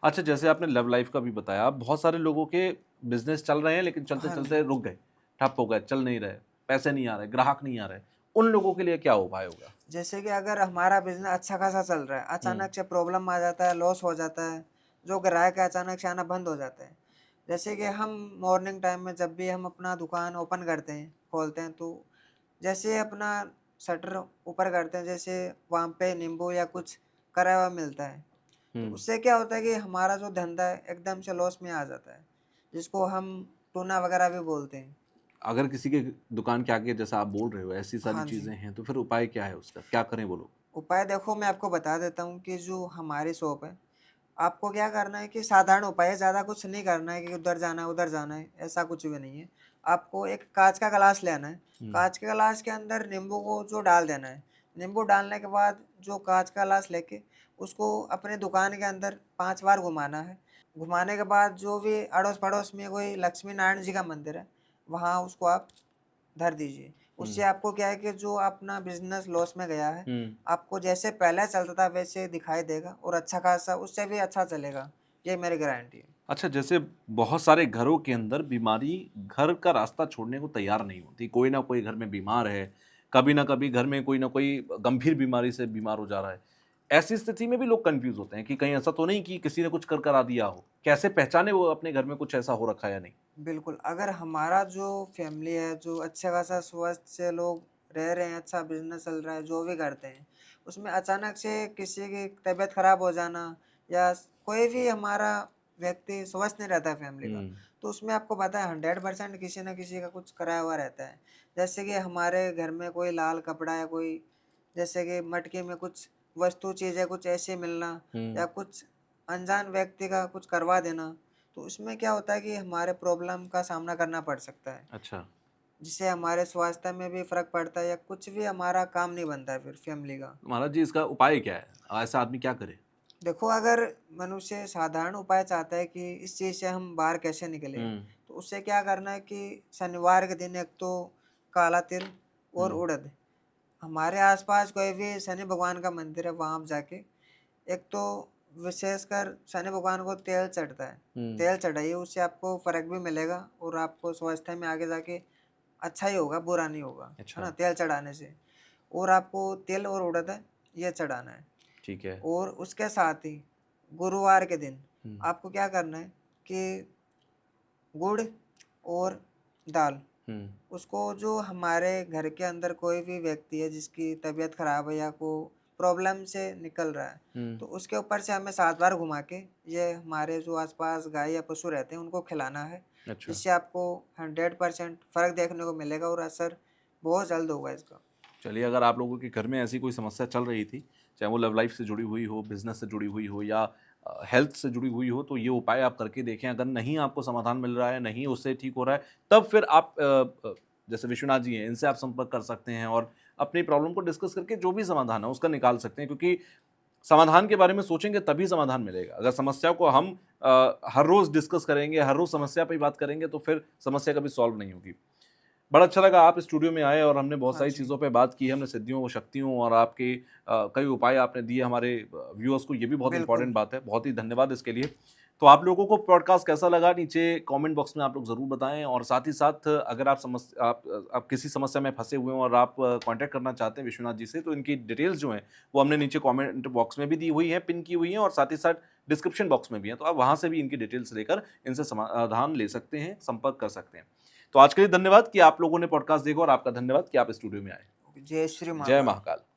अच्छा, जैसे आपने लव लाइफ़ का भी बताया, बहुत सारे लोगों के बिज़नेस चल रहे हैं लेकिन हाँ चलते-चलते जी। रुक गए, ठप हो गए, चल नहीं रहे, पैसे नहीं आ रहे, ग्राहक नहीं आ रहे। उन लोगों के लिए क्या उपाय होगा? जैसे कि अगर हमारा बिज़नेस अच्छा खासा चल रहा है, हुँ, अचानक से प्रॉब्लम आ जाता है, लॉस हो जाता है, जो ग्राहक है अचानक से आना बंद हो जाता है। जैसे कि हम मॉर्निंग टाइम में जब भी हम अपना दुकान ओपन करते हैं, खोलते हैं, तो जैसे अपना शटर ऊपर करते हैं, जैसे वहाँ पे नींबू या कुछ करा हुआ मिलता है, तो हुँ। उससे क्या होता है कि हमारा जो धंधा है एकदम से लॉस में आ जाता है, जिसको हम टूना वगैरह भी बोलते हैं। अगर किसी के दुकान के आगे जैसा आप बोल रहे हो, ऐसी सारी हाँ जी। चीज़ें हैं, तो फिर उपाय क्या है उसका? क्या करें वो लोग? उपाय देखो, मैं आपको बता देता हूँ कि जो हमारी शॉप है, आपको क्या करना है कि साधारण उपाय है, ज़्यादा कुछ नहीं करना है कि उधर जाना है, ऐसा कुछ भी नहीं है। आपको एक काँच का ग्लास लेना है, हुँ, काँच के ग्लास के अंदर नींबू को जो डाल देना है। नींबू डालने के बाद जो काँच का ग्लास लेके उसको अपने दुकान के अंदर 5 बार घुमाना है। घुमाने के बाद जो भी अड़ोस-पड़ोस में कोई लक्ष्मी नारायण जी का मंदिर है, वहाँ उसको आप धर दीजिए। हुँ, उससे आपको क्या है कि जो अपना बिज़नेस लॉस में गया है, हुँ। आपको जैसे पहले चलता था वैसे दिखाई देगा और अच्छा खासा उससे भी अच्छा चलेगा। ये मेरी गारंटी है। अच्छा, जैसे बहुत सारे घरों के अंदर बीमारी घर का रास्ता छोड़ने को तैयार नहीं होती। कोई ना कोई घर में बीमार है, कभी ना कभी घर में कोई ना कोई गंभीर बीमारी से बीमार हो जा रहा है। ऐसी स्थिति में भी लोग कन्फ्यूज़ होते हैं कि कहीं ऐसा तो नहीं कि किसी ने कुछ कर करा दिया हो? कैसे पहचाने वो अपने घर में कुछ ऐसा हो रखा है या नहीं? बिल्कुल, अगर हमारा जो फैमिली है, जो अच्छा खासा स्वस्थ से लोग रह रहे हैं, अच्छा बिज़नेस चल रहा है, जो भी करते हैं, उसमें अचानक से किसी की तबीयत खराब हो जाना या कोई भी हमारा व्यक्ति स्वस्थ नहीं रहता है फैमिली का, हुँ, तो उसमें आपको पता है 100% किसी न किसी का कुछ कराया हुआ रहता है। जैसे कि हमारे घर में कोई लाल कपड़ा या कोई जैसे कि मटके में कुछ वस्तु चीज़ें कुछ ऐसी मिलना हुँ। या कुछ अनजान व्यक्ति का कुछ करवा देना, तो उसमें क्या होता है कि हमारे प्रॉब्लम का सामना करना पड़ सकता है, अच्छा। जिससे हमारे स्वास्थ्य में भी फ़र्क पड़ता है या कुछ भी हमारा काम नहीं बनता है फिर फैमिली का। महाराज जी इसका उपाय क्या है? ऐसा आदमी क्या करे? देखो, अगर मनुष्य साधारण उपाय चाहता है कि इस चीज़ से हम बाहर कैसे निकलें, हुँ, तो उसे क्या करना है कि शनिवार के दिन एक तो काला तिल और हुँ, उड़द, हमारे आस-पास कोई भी शनि भगवान का मंदिर है, वहाँ आप जाके एक तो विशेषकर शनि भगवान को तेल चढ़ता है, हुँ। तेल चढ़ाइए, उससे आपको फ़र्क भी मिलेगा और आपको स्वास्थ्य में आगे जाके अच्छा ही होगा, बुरा नहीं होगा, है अच्छा, ना? तेल चढ़ाने से। और आपको तिल और उड़द है, ये चढ़ाना है। ठीक है। और उसके साथ ही गुरुवार के दिन हुँ, आपको क्या करना है कि गुड़ और दाल, हुँ, उसको जो हमारे घर के अंदर कोई भी व्यक्ति है जिसकी तबीयत खराब है या को प्रॉब्लम से निकल रहा है, हुँ। तो उसके ऊपर से हमें 7 बार घुमा के ये हमारे जो आस-पास गाय या पशु रहते हैं उनको खिलाना है, अच्छा। जिससे आपको 100% फ़र्क देखने को मिलेगा और असर बहुत जल्द होगा इसका। चलिए, अगर आप लोगों के घर में ऐसी कोई समस्या चल रही थी, चाहे वो लव लाइफ से जुड़ी हुई हो, बिजनेस से जुड़ी हुई हो या हेल्थ से जुड़ी हुई हो, तो ये उपाय आप करके देखें। अगर नहीं आपको समाधान मिल रहा है, नहीं उससे ठीक हो रहा है, तब फिर आप जैसे विश्वनाथ जी हैं, इनसे आप संपर्क कर सकते हैं और अपनी प्रॉब्लम को डिस्कस करके जो भी समाधान है उसका निकाल सकते हैं, क्योंकि समाधान के बारे में सोचेंगे तभी समाधान मिलेगा। अगर समस्या को हम हर रोज़ डिस्कस करेंगे, हर रोज़ समस्या पे ही बात करेंगे, तो फिर समस्या कभी सॉल्व नहीं होगी। बड़ा अच्छा लगा आप स्टूडियो में आए और हमने बहुत हाँ सारी जी, चीज़ों पे बात की, हमने सिद्धियों, शक्तियों और आपके कई उपाय आपने दिए हमारे व्यूअर्स को, ये भी बहुत बिल्कुल। इंपॉर्टेंट बात है। बहुत ही धन्यवाद इसके लिए। तो आप लोगों को पॉडकास्ट कैसा लगा, नीचे कमेंट बॉक्स में आप लोग ज़रूर बताएँ और साथ ही साथ अगर आप किसी समस्या में फँसे हुए हैं और आप कॉन्टैक्ट करना चाहते हैं विश्वनाथ जी से, तो इनकी डिटेल्स जो हैं, वो हमने नीचे कमेंट बॉक्स में भी दी हुई हैं, पिन की हुई हैं और साथ ही साथ डिस्क्रिप्शन बॉक्स में भी हैं। तो आप वहाँ से भी इनकी डिटेल्स लेकर इनसे समाधान ले सकते हैं, संपर्क कर सकते हैं। तो आज के लिए धन्यवाद कि आप लोगों ने पॉडकास्ट देखा और आपका धन्यवाद कि आप स्टूडियो में आए। जय श्री जय महाकाल। महाकाल।